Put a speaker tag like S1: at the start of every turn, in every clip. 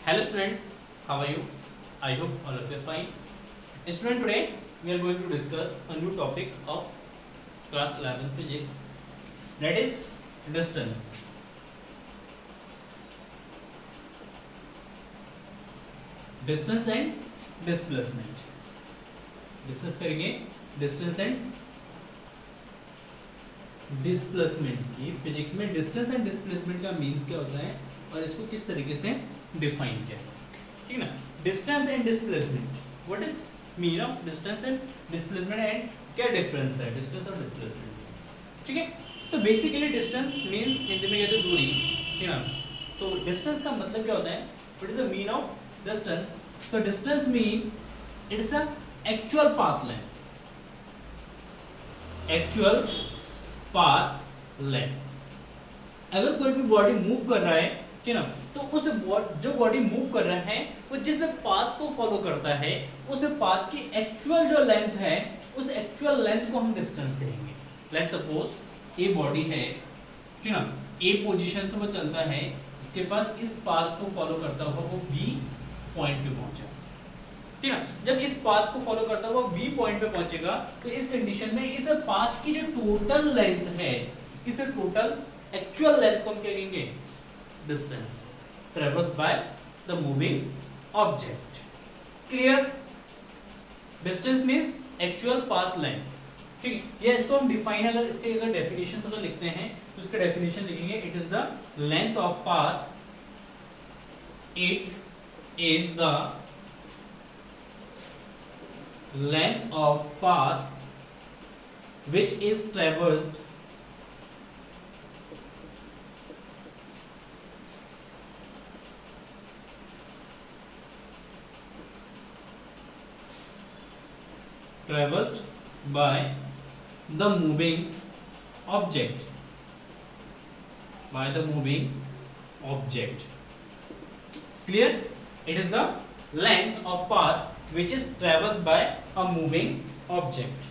S1: Hello students, how are you? I hope all of you are fine. Student, today we are going to discuss a new topic of class 11 physics, that is distance. Distance and displacement. Discuss करेंगे distance and displacement की। Physics में distance and displacement का means क्या होता है और इसको किस तरीके से डिफाइन किया, ठीक है ना। Distance and displacement, what is mean of distance and displacement and क्या डिफरेंस है डिस्टेंस और डिस्प्लेसमेंट में, ठीक है। तो बेसिकली डिस्टेंस मीन्स हिंदी में कहते हैं दूरी, ठीक है ना। तो डिस्टेंस का मतलब क्या होता है, what is the mean of distance. तो distance mean it is a actual path length, actual path length. अगर कोई भी बॉडी मूव कर रहा है, ठीक है ना, तो उस जो बॉडी मूव कर रहा है वो जिस पाथ को फॉलो करता है उस पाथ की एक्चुअल जो लेंथ है उस एक्चुअल लेंथ को हम डिस्टेंस कहेंगे। लेट्स सपोज ए बॉडी है, ठीक है ना, ए पोजीशन से वो चलता है, इसके पास इस पाथ को फॉलो करता हुआ वो बी पॉइंट पे पहुंचा, ठीक है। जब इस पाथ को फॉलो करता हुआ बी पॉइंट पे पहुंचेगा तो इस कंडीशन में इस पाथ की जो टोटल लेंथ है, इस टोटल एक्चुअल लेंथ को हम क्या कहेंगे, distance ट्रेवर्स by the moving object. Clear. Distance means actual path length, ठीक है। या इसको हम डिफाइन अगर इसके अगर डेफिनेशन अगर लिखते हैं तो इसका डेफिनेशन लिखेंगे, it is the length of path, it is the length of path which is traversed by the moving object, by the moving object. Clear? It is the length of path which is traversed by a moving object,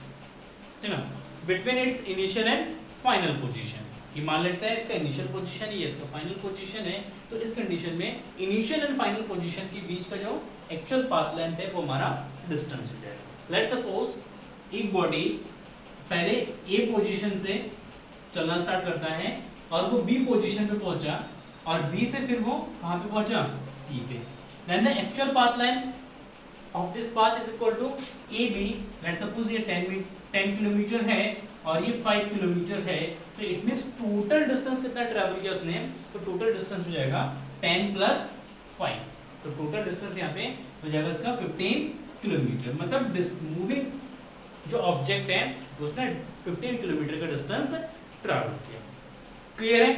S1: ठीक है ना, between its initial and final position। ये मान लेते हैं इसका initial position, ये इसका फाइनल पोजीशन है। तो इस कंडीशन में इनिशियल एंड फाइनल पोजीशन के बीच का जो एक्चुअल पाथ लेंथ है वो हमारा डिस्टेंस हो जाएगा। लेट्स सपोज एक बॉडी पहले ए पोजीशन से चलना स्टार्ट करता है और वो बी पोजीशन पे पहुंचा और बी से फिर वो कहाँ पे पहुंचा, सी पे। Then the actual path length of this path is equal to AB। let's suppose ये 10 किलोमीटर है और ये 5 किलोमीटर है, तो इट मींस टोटल डिस्टेंस कितना ट्रैवल किया उसने, तो टोटल डिस्टेंस हो जाएगा 10 + 5, तो टोटल डिस्टेंस यहाँ पे हो जाएगा इसका 15 किलोमीटर। मतलब मूविंग जो ऑब्जेक्ट है उसने 15 किलोमीटर का डिस्टेंस ट्रैवल किया। क्लियर है।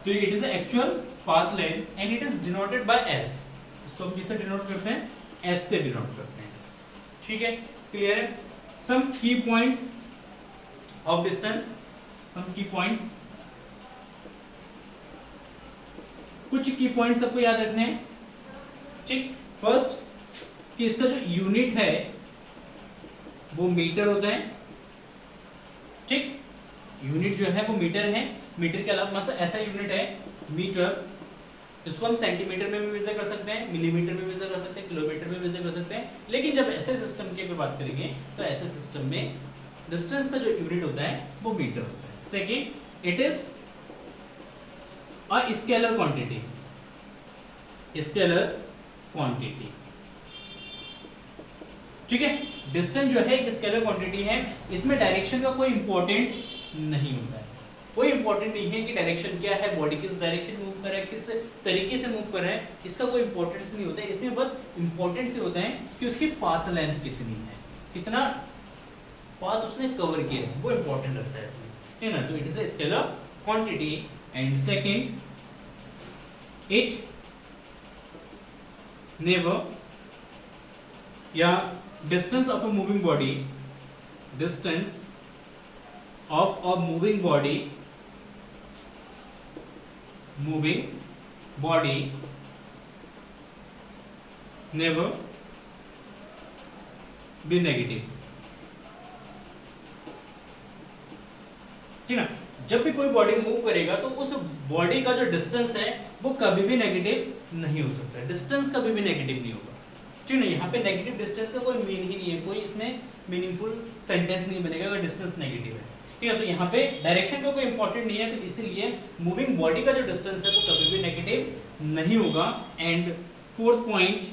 S1: तो it is actual path length and it is denoted by S। इसको हम किससे डिनोट करते हैं, S से डिनोट करते हैं, ठीक है। क्लियर है। सम की पॉइंट्स ऑफ डिस्टेंस, सम की पॉइंट्स, कुछ की पॉइंट्स सबको याद रखने हैं, ठीक। फर्स्ट कि इसका जो यूनिट है वो मीटर होता है, ठीक। यूनिट जो है वो मीटर है। मीटर के अलावा मतलब ऐसा यूनिट है मीटर, इसको हम सेंटीमीटर में भी मेजर कर सकते हैं, मिलीमीटर में मेजर कर सकते हैं, किलोमीटर में मेजर कर सकते हैं। लेकिन जब ऐसे सिस्टम की अगर बात करेंगे तो ऐसे सिस्टम में डिस्टेंस का जो यूनिट होता है वो मीटर होता है। Second, it is a scalar quantity, scalar quantity, ठीक है। डिस्टेंस जो है एक स्केलर क्वांटिटी है, इसमें डायरेक्शन का कोई इंपॉर्टेंट नहीं होता है। कोई इंपॉर्टेंट नहीं है कि डायरेक्शन क्या है, बॉडी किस डायरेक्शन मूव कर रहा है, किस तरीके से मूव कर रहा है, इसका कोई इंपॉर्टेंस नहीं होता है। इसमें बस इंपॉर्टेंस ये होता है कि उसकी पाथ लेंथ कितनी है, कितना पाथ उसने कवर किया है, वो इंपॉर्टेंट रहता है इसमें, ठीक है ना। तो it is a scalar quantity. And second, it never, या distance of a moving body, distance of a moving body, moving body never be negative, ठीक है। जब भी कोई बॉडी मूव करेगा तो उस बॉडी का जो डिस्टेंस है वो कभी भी नेगेटिव नहीं हो सकता, डिस्टेंस कभी भी नेगेटिव नहीं होगा, ठीक है। यहाँ पे नेगेटिव डिस्टेंस का कोई मीन ही नहीं है, कोई इसमें मीनिंगफुल सेंटेंस नहीं बनेगा अगर डिस्टेंस नेगेटिव है, ठीक है। तो यहाँ पे डायरेक्शन का कोई इंपॉर्टेंट नहीं है, तो इसीलिए मूविंग बॉडी का जो डिस्टेंस है वो कभी भी नेगेटिव नहीं होगा। And fourth point,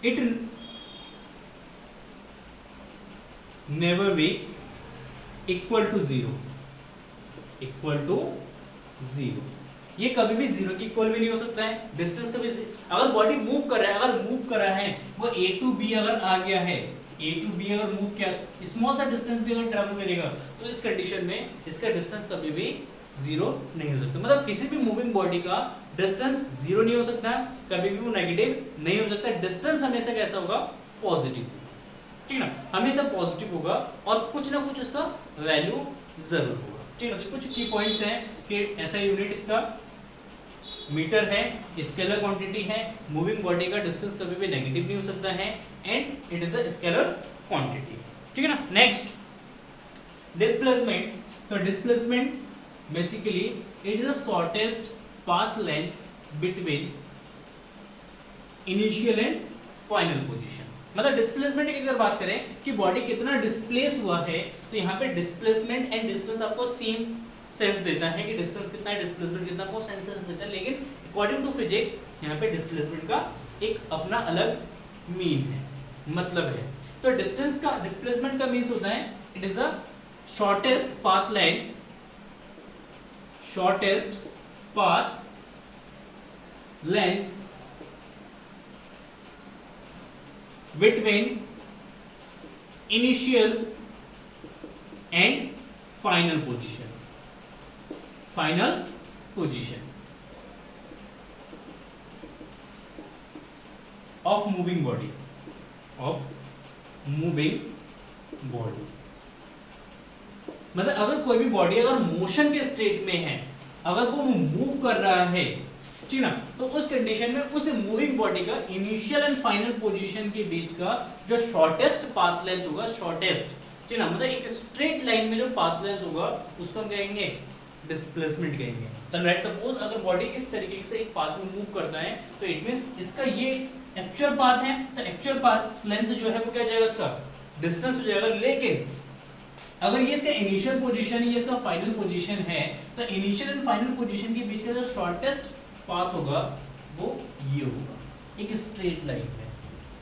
S1: it never be equal to zero, equal to zero, ये कभी भी जीरो के इक्वल भी नहीं हो सकता है, डिस्टेंस कभी, अगर बॉडी मूव कर रहा है, अगर मूव कर रहा है वो ए टू बी अगर आ गया है, ए टू बी अगर मूव किया, स्मॉल सा डिस्टेंस भी अगर ट्रैवल करेगा तो इस कंडीशन में इसका डिस्टेंस कभी भी जीरो नहीं हो सकता, मतलब किसी भी मूविंग बॉडी का डिस्टेंस जीरो नहीं हो सकता, कभी भी वो नेगेटिव नहीं हो सकता, डिस्टेंस हमेशा कैसा होगा, पॉजिटिव, ठीक है ना, हमेशा पॉजिटिव होगा और कुछ ना कुछ उसका वैल्यू जरूर होगा, ठीक है। तो कुछ की पॉइंट्स हैं कि ऐसा यूनिट इसका मीटर है, स्केलर क्वांटिटी है, मूविंग बॉडी का डिस्टेंस कभी भी नेगेटिव नहीं हो सकता है, and it is a scalar quantity, ठीक है ना। नेक्स्ट डिस्प्लेसमेंट, तो displacement basically it is the shortest path length between initial and final position, मतलब डिस्प्लेसमेंट की अगर बात करें कि बॉडी कितना डिस्प्लेस हुआ है, तो यहाँ पे डिस्प्लेसमेंट एंड डिस्टेंस आपको सेम सेंस देता है कि डिस्टेंस कितना है, डिस्प्लेसमेंट कितना, आपको सेंस देता है, लेकिन अकॉर्डिंग टू फिजिक्स यहाँ पे डिस्प्लेसमेंट का एक अपना अलग मीन है, मतलब है। तो डिस्टेंस का, डिस्प्लेसमेंट का मीन्स होता है it is a shortest path length, shortest path length between initial and final position, final position of moving body, of moving body, मतलब अगर कोई भी बॉडी अगर मोशन के स्टेट में है, अगर वो मूव कर रहा है, ठीक ना, तो उस कंडीशन में उस मूविंग बॉडी का इनिशियल एंड फाइनल पोजीशन के बीच का जो शॉर्टेस्ट पाथ लेंथ होगा, शॉर्टेस्ट, ठीक ना, मतलब एक स्ट्रेट लाइन में जो पाथ लेंथ होगा उसको हम कहेंगे डिस्प्लेसमेंट कहेंगे। तो लेट्स सपोज अगर बॉडी इस तरीके से एक पाथ में मूव करता है तो इट मींस इसका ये एक्चुअल पाथ है, तो एक्चुअल पाथ लेंथ जो है वो क्या जाएगा, इसका डिस्टेंस हो जाएगा, लेकिन अगर ये इसका इनिशियल पोजीशन है, ये इसका फाइनल पोजीशन है, तो इनिशियल एंड फाइनल पोजीशन के बीच का जो शॉर्टेस्ट पाथ होगा वो ये होगा, एक स्ट्रेट लाइन में,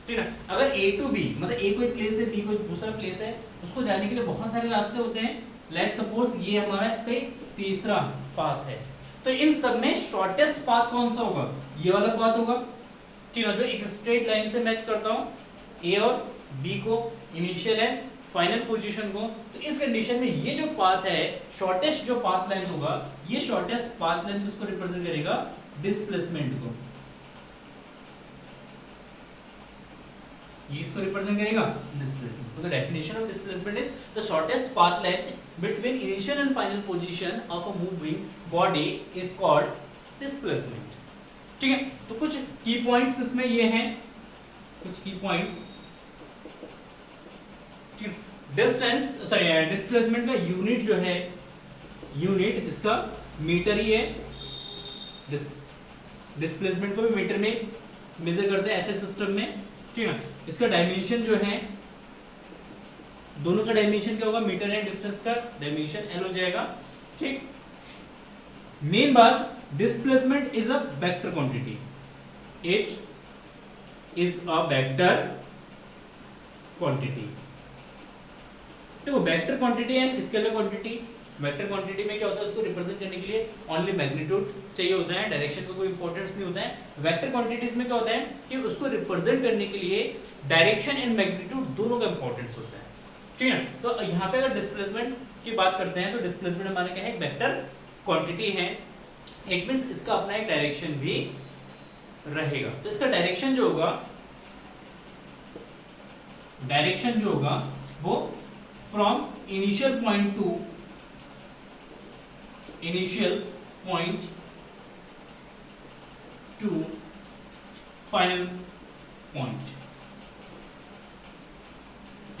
S1: ठीक है। अगर ए टू बी, मतलब ए कोई प्लेस है, बी कोई दूसरा प्लेस है, उसको जाने के लिए बहुत सारे रास्ते होते हैं, लेट सपोज ये हमारा कोई तीसरा पाथ है, तो इन सब में शॉर्टेस्ट पाथ कौन सा होगा, ये वाला पाथ होगा, ठीक है, जो एक स्ट्रेट लाइन से मैच करता हूँ ए और बी को, इनिशियल एंड फाइनल पोजीशन को। तो इस कंडीशन में ये जो पाथ है, शॉर्टेस्ट जो पाथ लेंथ होगा, ये शॉर्टेस्ट पाथ लेंथ उसको रिप्रेजेंट करेगा डिस्प्लेसमेंट को, ये इसको रिप्रेजेंट करेगा डिस्प्लेसमेंट। तो the definition of displacement is the shortest path length between initial and final position of a moving body is called displacement, ठीक है। तो कुछ की पॉइंट्स इसमें ये हैं, कुछ की पॉइंट्स, डिस्टेंस, सॉरी डिस्प्लेसमेंट का यूनिट जो है, यूनिट इसका मीटर ही है, डिस्प्लेसमेंट को भी मीटर में मेजर करते हैं ऐसे सिस्टम में, ठीक है। इसका डायमेंशन जो है, दोनों का डायमेंशन क्या होगा, मीटर एंड डिस्टेंस का डायमेंशन एल हो जाएगा, ठीक। मेन बात, displacement is a vector quantity, it is a vector quantity. देखो vector quantity and scalar quantity, vector quantity में क्या होता है, उसको रिप्रेजेंट करने के लिए ओनली मैग्नीट्यूड चाहिए होता है, डायरेक्शन का कोई इंपॉर्टेंस नहीं होता है। वेक्टर क्वांटिटीज में क्या होता है कि उसको रिप्रेजेंट करने के लिए डायरेक्शन एंड मैग्नीट्यूड दोनों का इंपॉर्टेंस होता है, ठीक है। तो यहाँ पे अगर डिस्प्लेसमेंट की बात करते हैं तो डिस्प्लेसमेंट हमारा क्या है, वेक्टर क्वांटिटी है, इट मींस इसका अपना एक डायरेक्शन भी रहेगा। तो इसका डायरेक्शन जो होगा, डायरेक्शन जो होगा वो from initial point to final point,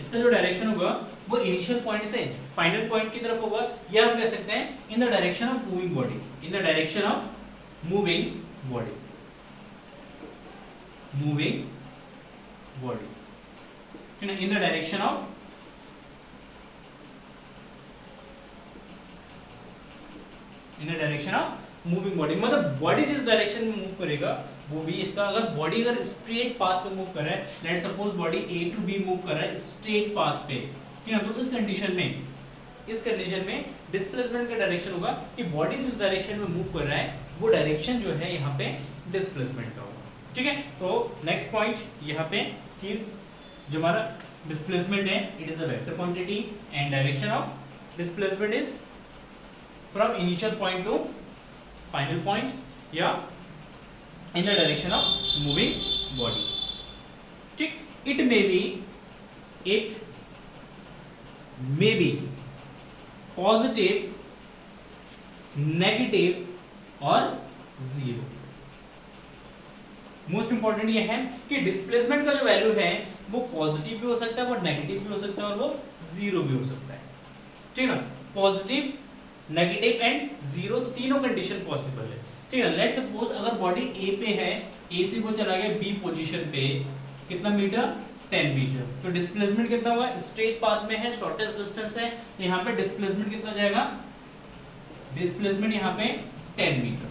S1: इसका जो डायरेक्शन होगा वो इनिशियल पॉइंट से फाइनल पॉइंट की तरफ होगा, या हम कह सकते हैं इन the direction of moving body, in the direction of moving body, moving body, ठीक है, इन the direction of moving body, मतलब बॉडी जिस डायरेक्शन में मूव करेगा वो भी इसका, अगर बॉडी अगर स्ट्रेट पाथ पे मूव कर रहा है, let suppose body A to B move कर रहा है स्ट्रेट पाथ पे, ठीक है, तो इस कंडीशन में डिस्प्लेसमेंट का डायरेक्शन होगा कि बॉडी जिस डायरेक्शन में मूव कर रहा है वो डायरेक्शन जो है यहाँ पे डिस्प्लेसमेंट का होगा, ठीक है। तो नेक्स्ट पॉइंट यहाँ पे कि जो हमारा डिस्प्लेसमेंट है, it is a vector quantity and direction of displacement is from initial point to final point या in the direction of moving body, ठीक। It may be positive, negative और जीरो। मोस्ट इंपॉर्टेंट ये है कि displacement का जो value है वो पॉजिटिव भी हो सकता है, वो नेगेटिव भी हो सकता है और वो जीरो भी हो सकता है, ठीक है ना। पॉजिटिव, नेगेटिव एंड जीरो, तीनों कंडीशन पॉसिबल है, ठीक है। लेट्स सपोज अगर बॉडी ए पे है, ए से वो चला गया बी पोजीशन पे, कितना मीटर, 10 मीटर, तो डिस्प्लेसमेंट कितना हुआ, स्ट्रेट पाथ में है, शॉर्टेस्ट डिस्टेंस है, तो यहाँ पे डिस्प्लेसमेंट कितना जाएगा, डिस्प्लेसमेंट यहाँ पे 10 मीटर,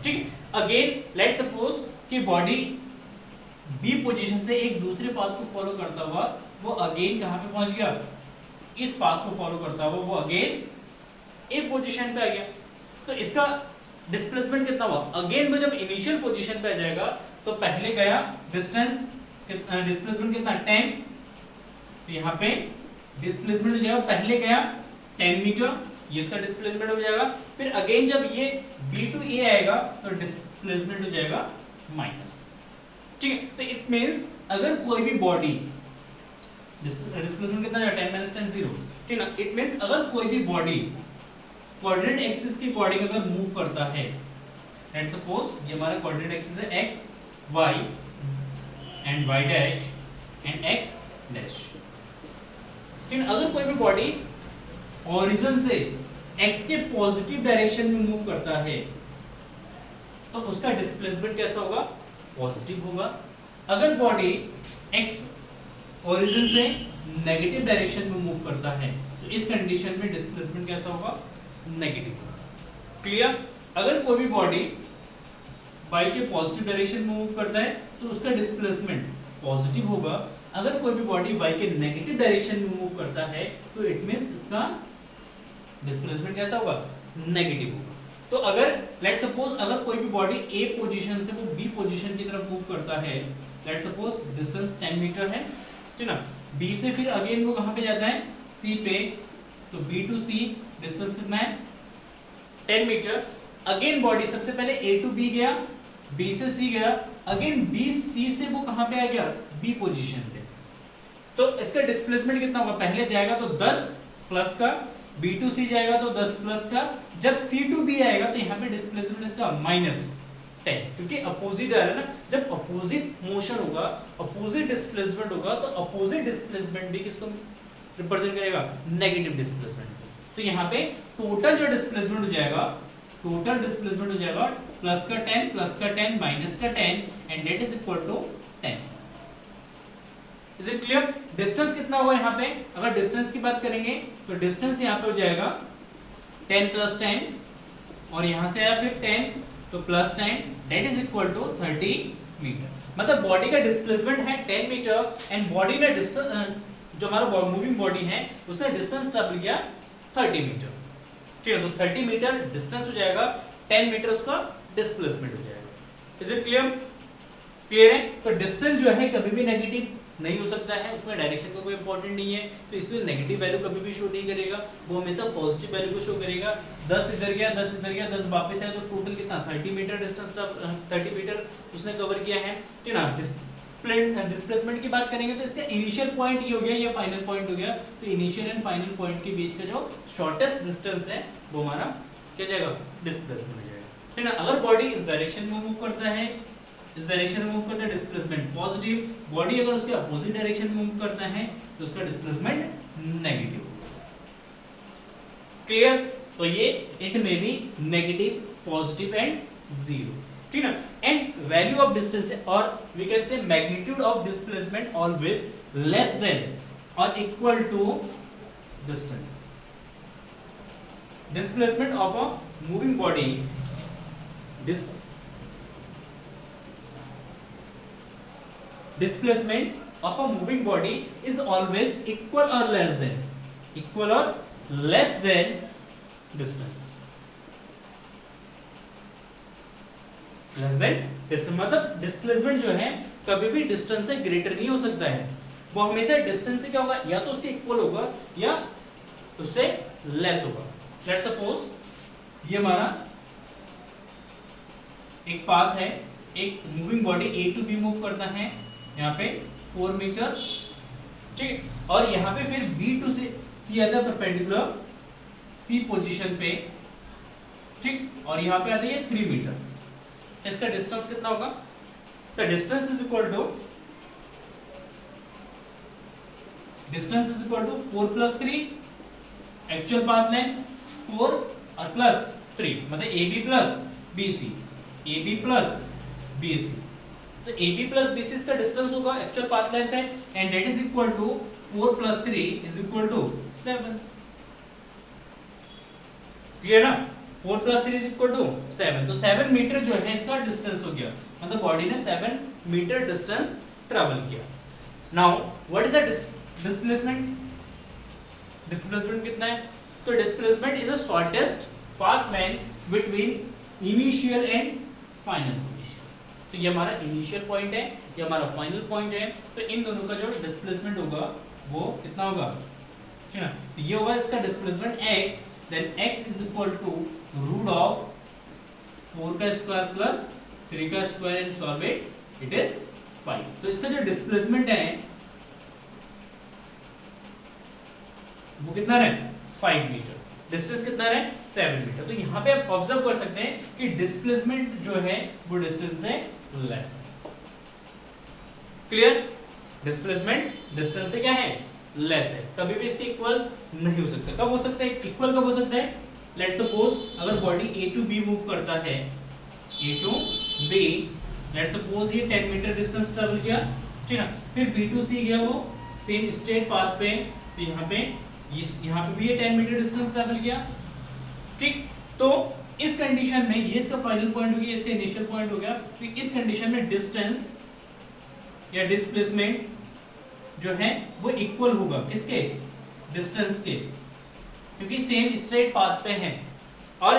S1: ठीक। अगेन लेट्स सपोज कि बॉडी बी पोजीशन से एक दूसरे पाथ को फॉलो करता हुआ वो अगेन कहाँ पे पहुंच गया, इस पाथ को फॉलो करता हुआ वो अगेन ए पोजीशन पे आ गया, तो इसका डिस्प्लेसमेंट कितना हुआ, अगेन वो जब इनिशियल पोजीशन पे आ जाएगा तो पहले गया डिस्टेंस, डिस्प्लेसमेंट कितना 10, तो यहाँ पे डिस्प्लेसमेंट हो जाएगा, पहले गया 10 मीटर, ये इसका डिस्प्लेसमेंट हो जाएगा, फिर अगेन जब ये बी टू ए आएगा तो डिस्प्लेसमेंट हो जाएगा माइनस, ठीक है। तो इट मींस अगर कोई भी बॉडी डिस्प्लेसमेंट कितना है 10 - 10 0, ठीक है ना। इट मींस अगर कोई भी बॉडी कोऑर्डिनेट एक्सिस के अकॉर्डिंग अगर मूव करता है, लेट्स सपोज ये हमारा कोऑर्डिनेट एक्सिस है x y and y dash and x dash, ठीक है। अगर कोई भी बॉडी ओरिजिन से x के पॉजिटिव डायरेक्शन में मूव करता है तो उसका डिस्प्लेसमेंट कैसा होगा, पॉजिटिव होगा। अगर बॉडी x ओरिजिन से नेगेटिव डायरेक्शन में मूव करता है तो इस कंडीशन में डिस्प्लेसमेंट कैसा होगा, नेगेटिव होगा, क्लियर। अगर कोई भी बॉडी y के पॉजिटिव डायरेक्शन में मूव करता है तो उसका डिस्प्लेसमेंट पॉजिटिव होगा। अगर कोई भी बॉडी y के नेगेटिव डायरेक्शन में मूव करता है तो इट मींस इसका डिस्प्लेसमेंट कैसा होगा, नेगेटिव होगा। तो अगर लेट्स सपोज अगर कोई भी बॉडी ए पोजीशन से वो बी पोजीशन की तरफ मूव करता है, लेट्स सपोज डिस्टेंस 10 मीटर है, ठीक ना, बी से फिर अगेन वो कहां पे जाता है, सी पे, तो बी टू सी डिस्टेंस कितना है 10 मीटर। अगेन बॉडी सबसे पहले ए टू बी गया, बी से सी गया, अगेन बी सी से वो कहां पे आ गया, बी पोजीशन पे, तो इसका डिस्प्लेसमेंट कितना होगा, पहले जाएगा तो 10 प्लस का, बी टू सी जाएगा तो 10 प्लस का, जब सी टू बी आएगा तो यहाँ पे डिस्प्लेसमेंट इसका -10, क्योंकि अपोजिट आ रहा है ना, जब अपोजिट मोशन होगा, अपोजिट डिस्प्लेसमेंट होगा, तो अपोजिट डिस्प्लेसमेंट भी किसको रिप्रेजेंट करेगा, नेगेटिव डिस्प्लेसमेंट। तो यहाँ पे टोटल जो डिस्प्लेसमेंट हो जाएगा, टोटल डिस्प्लेसमेंट हो जाएगा प्लस का 10 प्लस का 10 माइनस का 10 and that is equal to 10। Is it clear. Distance कितना हुआ यहाँ पे, अगर डिस्टेंस की बात करेंगे तो डिस्टेंस यहाँ पे हो जाएगा 10 + 10 और यहाँ से आया फिर 10 तो +10 that is equal to 30 metre. मतलब बॉडी का डिस्प्लेसमेंट है 10 मीटर एंड बॉडी ने डिस्टेंस, जो हमारा मूविंग बॉडी है उसने डिस्टेंस ट्रैवल किया 30 मीटर, ठीक है। तो 30 मीटर डिस्टेंस हो जाएगा, 10 मीटर उसका डिस्प्लेसमेंट हो जाएगा। इज इट क्लियर, क्लियर है। तो डिस्टेंस जो है कभी भी नेगेटिव नहीं हो सकता है, उसमें डायरेक्शन का कोई इंपॉर्टेंट नहीं है, तो इसलिए नेगेटिव वैल्यू कभी भी शो नहीं करेगा, वो हमेशा पॉजिटिव वैल्यू को शो करेगा। 10 इधर गया, 10 इधर गया, 10 वापस आया, तो टोटल कितना 30 मीटर डिस्टेंस, 30 मीटर उसने कवर किया है, ठीक है ना। डिस्प्लेसमेंट की बात करेंगे तो इसका इनिशियल पॉइंट ये हो गया, ये फाइनल पॉइंट हो गया, तो इनिशियल एंड फाइनल पॉइंट के बीच का जो शॉर्टेस्ट डिस्टेंस है वो हमारा क्या जाएगा, डिस्प्लेसमेंट हो जाएगा, ठीक है ना। अगर बॉडी इस डायरेक्शन में मूव करता है, इस डायरेक्शन में मूव करता है, डिस्प्लेसमेंट पॉजिटिव। बॉडी अगर उसके अपोजिट डायरेक्शन में मूव करता है तो उसका डिस्प्लेसमेंट नेगेटिव होगा। क्लियर? तो ये it may be negative, positive and zero, ठीक है। एंड वैल्यू ऑफ डिस्टेंस और we can say magnitude of displacement always less than और equal to distance. Displacement of a moving body, displacement of a moving body is always equal or less than distance, मतलब displacement जो है कभी भी distance से greater नहीं हो सकता है, वो हमेशा डिस्टेंस से क्या होगा, या तो उसके इक्वल होगा या उससे लेस होगा। लेट्स सपोज ये हमारा एक पाथ है, एक moving body A to B move करता है यहाँ पे 4 मीटर, ठीक, और यहाँ पे फिर बी टू से सी आता है परपेंडिकुलर सी पोजीशन पे, ठीक, और यहाँ पे आता है 3 मीटर। तो इसका डिस्टेंस कितना होगा? The distance is equal to 4 + 3, actual path length 4 और प्लस 3, मतलब AB plus BC, AB plus BC। तो AB प्लस BC इसका डिस्टेंस होगा, एक्चुअल पाथ लेंथ है, and that is equal to 4 + 3 is equal to 7। Clear ना? 4 + 3 is equal to 7। तो 7 metre जो है इसका डिस्टेंस हो गया, मतलब बॉडी ने 7 मीटर डिस्टेंस ट्रैवल किया। Now what is the displacement? Displacement कितना है? तो displacement is the shortest path length between initial and final position. तो ये हमारा इनिशियल पॉइंट है, ये हमारा फाइनल पॉइंट है, तो इन दोनों का जो डिस्प्लेसमेंट होगा वो कितना होगा, ठीक है। तो ये होगा इसका displacement x, then x is equal to root of 4 का स्क्वायर प्लस 3 का square and solve it is 5। तो इसका जो डिस्प्लेसमेंट है वो कितना है? 5 मीटर। डिस्टेंस कितना है? 7 मीटर। तो यहाँ पे आप ऑब्जर्व कर सकते हैं कि डिस्प्लेसमेंट जो है वो डिस्टेंस से लेस है। क्लियर? डिस्प्लेसमेंट डिस्टेंस से क्या है? लेस है। कभी भी इसके इक्वल नहीं हो सकता। कब हो सकता है इक्वल? कब हो सकता है? लेट्स सपोज अगर body A to B move करता है, A to B, let's suppose ये 10 मीटर डिस्टेंस ट्रेवल किया, ठीक है, फिर B टू C गया, वो सेम स्ट्रेट पाथ पे, तो यहाँ पे भी ये 10 मीटर डिस्टेंस ट्रैवल किया, ठीक। तो इस कंडीशन में ये इसका फाइनल पॉइंट हो गया, इसका इनिशियल पॉइंट हो गया, तो इस कंडीशन में डिस्टेंस या डिस्प्लेसमेंट जो है वो इक्वल होगा किसके? डिस्टेंस के, क्योंकि सेम स्ट्रेट पाथ पे है। और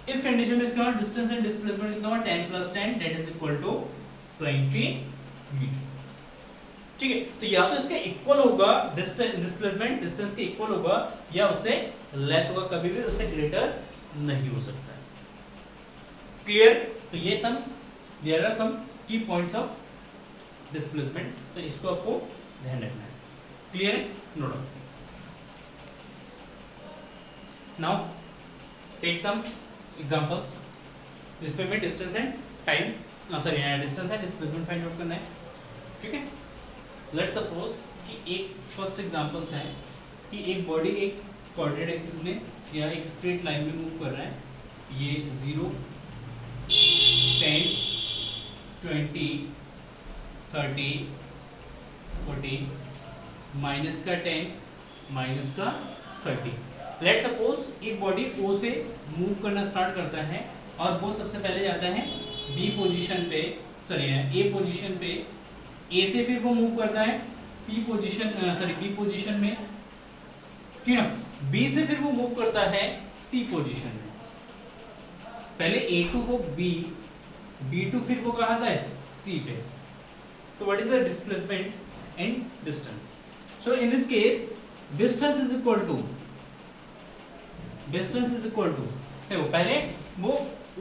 S1: इस कंडीशन में इसका डिस्टेंस एंड डिस्प्लेसमेंट कितना होगा? 10 + 10 that is equal to 20 metre, ठीक है। तो या तो इसके इक्वल होगा डिस्प्लेसमेंट डिस्टेंस के इक्वल होगा, या उससे लेस होगा, कभी भी उससे ग्रेटर नहीं हो सकता है। क्लियर? तो ये सम देयर आर सम की पॉइंट्स ऑफ डिस्प्लेसमेंट, तो इसको आपको ध्यान रखना है। क्लियर है? Note down. Now take some examples जिसमें हमें distance and time distance and displacement find out करना है, ठीक है। लेट्स सपोज कि एक फर्स्ट एग्जांपल्स है कि एक बॉडी एक कोऑर्डिनेट एक्सिस में या एक स्ट्रेट लाइन में मूव कर रहा है। ये 0, 10, 20, 30, 40, माइनस का 10, माइनस का 30। लेट्स सपोज एक बॉडी O से मूव करना स्टार्ट करता है और वो सबसे पहले जाता है B पोजीशन पे, A पोजीशन पे, A से फिर वो मूव करता है B पोजीशन में, ठीक है। B से फिर वो मूव करता है C पोजीशन में। पहले A2 को B, B2 फिर वो कहाँ था? C पे। तो what is the displacement and distance? So in this case distance is equal to देखो पहले वो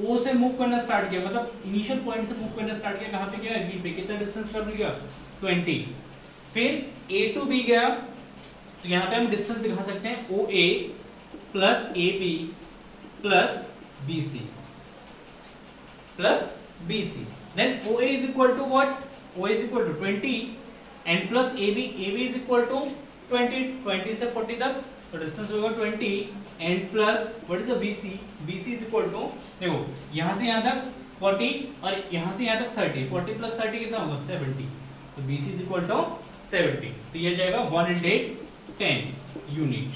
S1: O से मूव करना स्टार्ट किया, मतलब इनिशियल पॉइंट से मूव करना स्टार्ट किया, कहाँ पे गया? B पे। कितना डिस्टेंस ट्रैवल किया? 20। फिर A टू B गया, तो यहाँ पे हम डिस्टेंस दिखा सकते हैं OA plus AB plus BC then OA is equal to what? OA is equal to 20 and plus AB is equal to 20 से 40 तक, तो डिस्टेंस होगा 20 and plus what is the BC, BC is equal to, देखो यहाँ से यहाँ तक 40 और यहाँ से यहाँ तक 30, 40 प्लस 30 कितना होगा 70, तो BC इज इक्वल टू 70, तो ये जाएगा 110 यूनिट,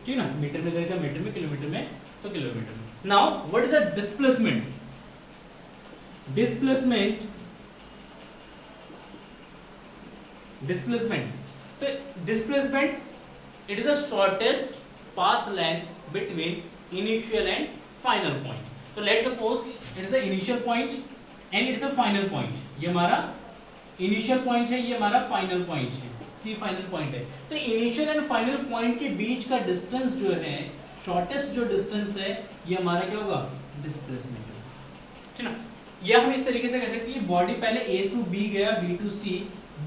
S1: ठीक है ना, मीटर में जाएगा मीटर में, किलोमीटर में तो किलोमीटर में। Now what is the displacement, displacement तो displacement it is a shortest path length between initial and final point. तो let's suppose it is a initial point and it is a final point, ये हमारा initial point है, ये हमारा final point है, सी final point है। तो initial and final point के बीच का डिस्टेंस जो है, शॉर्टेस्ट जो डिस्टेंस है, ये हमारा क्या होगा, डिस्प्लेसमेंट होगा, ठीक ना। या हम इस तरीके से कह सकते हैं बॉडी पहले A टू B गया, B टू C,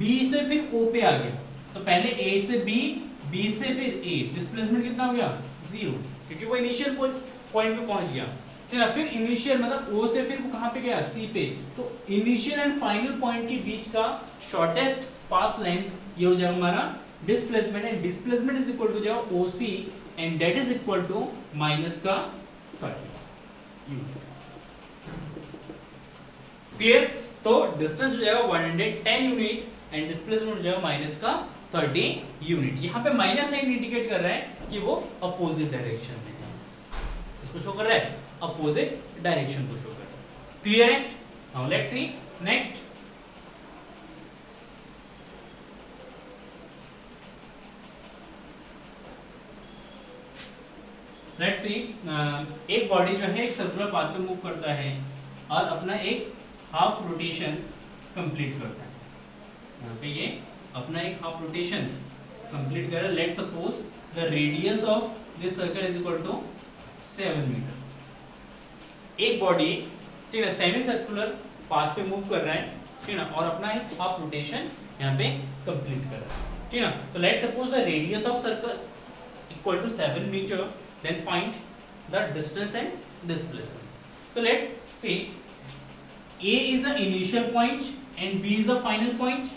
S1: B से फिर O पे आ गया, तो पहले A से B, B से फिर A, डिस्प्लेसमेंट कितना हो गया 0, क्योंकि वो इनिशियल पॉइंट पे पहुंच गया, ठीक है। फिर इनिशियल मतलब O से फिर वो कहाँ पे गया, C पे, तो इनिशियल एंड फाइनल पॉइंट के बीच का शॉर्टेस्ट पाथ लेंथ ये हो जाएगा हमारा displacement, and displacement is equal to जाएगा OC and that is equal to minus का 30 यूनिट, क्लियर। तो डिस्टेंस हो जाएगा 110 यूनिट एंड डिस्प्लेसमेंट हो जाएगा माइनस का 30 यूनिट। यहाँ पे माइनस साइन इंडिकेट कर रहा है कि वो अपोजिट डायरेक्शन में है, इसको शो कर रहा है अपोजिट डायरेक्शन को शो कर रहा है, क्लियर है। Now let's see next, let's see एक बॉडी जो है एक सर्कुलर पाथ पे मूव करता है और अपना एक हाफ रोटेशन कंप्लीट करता है, यहाँ पे ये अपना एक हाफ रोटेशन कंप्लीट कर रहा है। Let's suppose the radius of this circle is equal to 7 metre. एक बॉडी, ठीक है, सेमी सर्कुलर पाथ पे मूव कर रहा है, ठीक है ना, और अपना एक हाफ रोटेशन यहाँ पे कंप्लीट कर रहा है, ठीक है ना। तो let's suppose the radius of circle equal to 7 metre, then find the distance and displacement. तो let's see A is the initial point and B is the final point,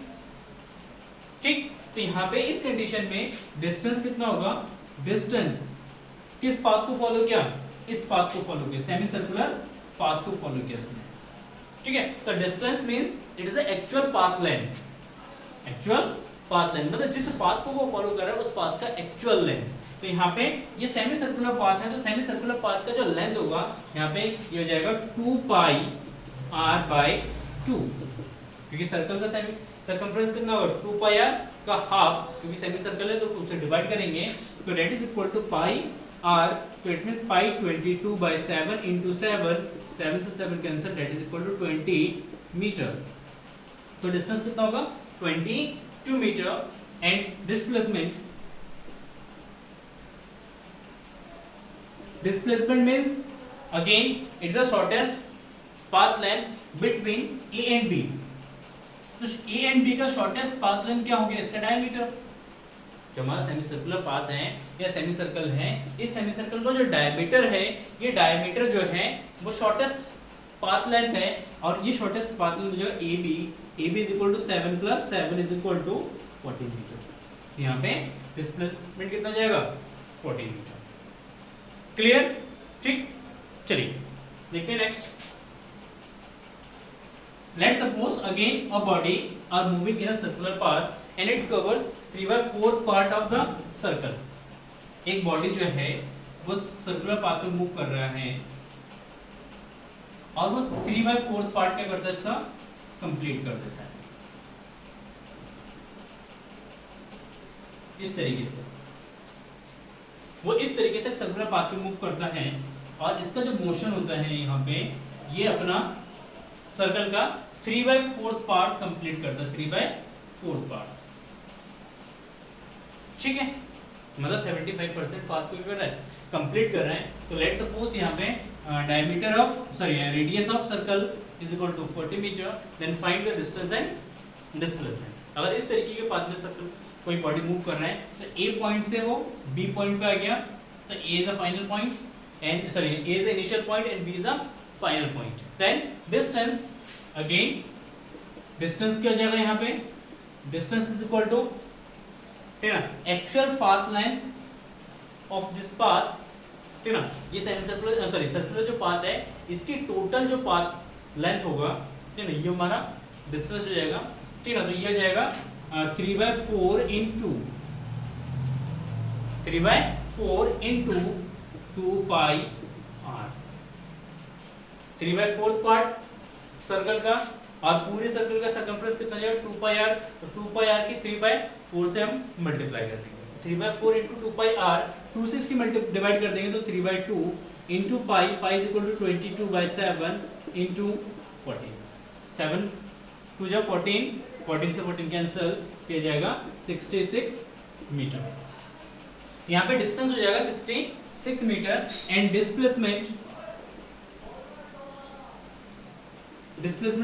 S1: ठीक। तो यहाँ पे इस कंडीशन में डिस्टेंस कितना होगा, डिस्टेंस किस पाथ को फॉलो किया, इस पाथ को फॉलो किया, सेमी सर्कुलर पाथ को फॉलो किया इसने, ठीक है। तो distance means it is actual path length, actual path length मतलब जिस पाथ को वो फॉलो कर रहा है उस पाथ का एक्चुअल लेंथ। तो यहाँ पे ये सेमी सर्कुलर पाथ है, तो सेमी सर्कुलर पाथ का जो लेंथ होगा यहाँ पे ये हो जाएगा 2 पाई R/2, क्योंकि सर्कल का सेमी सर्कमफ्रेंस कितना होगा 2 पाई R का हाफ, क्योंकि सेमी सर्कल है तो उसे डिवाइड करेंगे, तो that is equal to pi R, तो इट मींस पाई 22/7 इंटू 7 से 7 cancel, that is equal to 20 metre. तो डिस्टेंस कितना होगा 22 metre and displacement means again it's the shortest path length between A and B। तो A and B का shortest path length क्या हो गया, इसका डायमीटर। जो हमारा सेमी सर्कुलर पाथ है या सेमी सर्कल है, इस सेमी सर्कल का जो डायमीटर है, ये डायमीटर जो है वो शॉर्टेस्ट पाथ लेंथ है, और ये शॉर्टेस्ट पाथ लेंथ जो है AB is equal to 7 plus 7 is equal to 14 metre. यहाँ पे डिस्प्लेसमेंट कितना जाएगा 14 मीटर, क्लियर, ठीक। चलिए देखते हैं next. Let's suppose again a body are moving in a circular path and it covers 3/4 part of the circle। एक body जो है वो सर्कुलर पाथ पे मूव कर रहा है और वो 3/4 पार्ट क्या करता है, इसका कंप्लीट कर देता है, इस तरीके से वो इस तरीके से सर्कुलर पाथ पे मूव करता है, और इसका जो मोशन होता है यहाँ पे ये अपना सर्कल का 3/4 पार्ट कंप्लीट करता है, 3/4 पार्ट, ठीक है, मतलब 75% पाथ को कर रहा है, कंप्लीट कर रहा है। तो लेट्स सपोज यहाँ पे diameter of radius of circle is equal to 40 metre, then find the distance and displacement. अगर इस तरीके के पाथ में सर्कल कोई बॉडी मूव कर रहा है तो A पॉइंट से वो B पॉइंट पे आ गया, तो A is a final point and A is a initial point and B is a final point. Then distance, again distance क्या हो जाएगा यहाँ पे, डिस्टेंस इज इक्वल टू ठीक है ना। Actual path length of this path, ठीक है ना, ये सेमी सर्कुलर जो पाथ है इसकी टोटल जो पाथ लेंथ होगा, ठीक है ना, ये हमारा डिस्टेंस हो जाएगा, ठीक है ना। तो ये हो जाएगा 3/4 into 2 pi r, 3/4 part circle का और पूरे सर्कल का सर्कमफ्रेंस कितना जाएगा 2 पाई r। तो 2 पाई r की 3/4 से हम मल्टीप्लाई कर देंगे, 3/4 इंटू 2 पाई r, 2 से इसकी डिवाइड कर देंगे तो 3/2 into pi, pi is equal to 22/7 into 14, 7 2 जा 14, 14 से 14 कैंसिल किया जाएगा 66 मीटर। यहाँ पे डिस्टेंस हो जाएगा 66 मीटर एंड डिस्प्लेसमेंट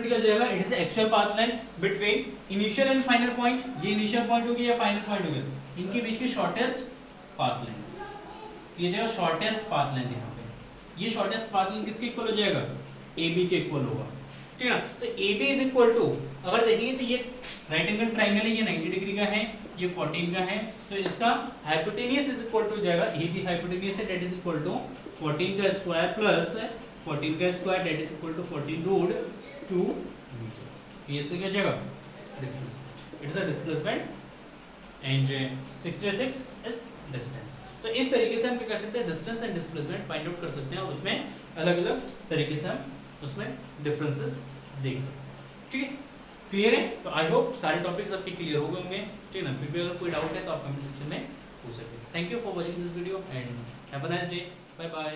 S1: क्या हो जाएगा, it is actual path length between initial and final point, ये इनिशियल पॉइंट हो गया या फाइनल पॉइंट हो गया, इनके बीच की शॉर्टेस्ट पाथ लेंथ, ये जाएगा शॉर्टेस्ट पाथ लेंथ। यहाँ पे ये शॉर्टेस्ट पाथ लेंथ किसके इक्वल हो जाएगा, AB के इक्वल होगा, ठीक है ना। तो AB इज इक्वल टू, अगर देखेंगे तो ये राइट एंगल ट्राइंगल है, ये 90 डिग्री का है, ये 14 का है, तो इसका हाइपोटेनियस इज इक्वल टू जाएगा, AB हाइपोटेनियस है, दैट इज इक्वल टू 14 का स्क्वायर प्लस 14 का square, that is equal to 14 root 2 metre. ये क्या जाएगा displacement, it's a displacement and 66 is distance. तो इस तरीके से हम क्या कर सकते हैं, distance and displacement find out कर सकते हैं और उसमें अलग अलग तरीके से हम उसमें डिफरेंसेस देख सकते हैं, ठीक है। क्लियर है? तो आई होप सारे टॉपिक्स आपके क्लियर हो गए होंगे, ठीक है ना। फिर भी अगर कोई डाउट है तो आप कमेंट सेक्शन में पूछ सकते हैं। Thank you for watching this video and have a nice day, bye bye.